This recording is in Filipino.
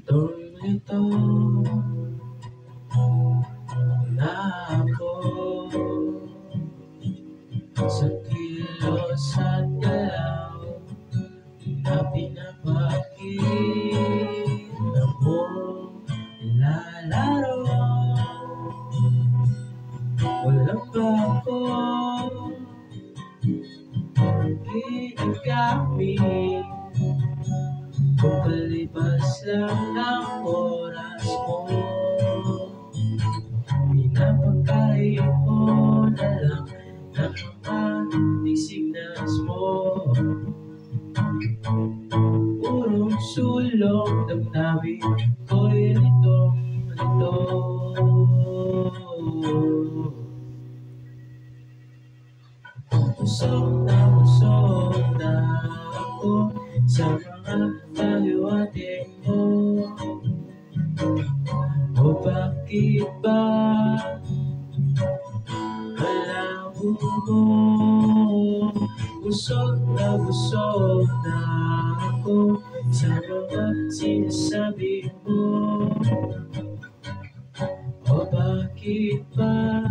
Ito na ako sa kilos at galaw na pinapakita mo, nilalaro. Walang bago ginagamit kung palibas lang ng oras mo. Pinapakain mo na lang ng ating signals mo. Purong sulong damdamin ko'y litong-lito. Busog na ako sa mga pahiwatig mo. O bakit ba malabo mo? Busog na ako sa mga sinasabi mo. O bakit ba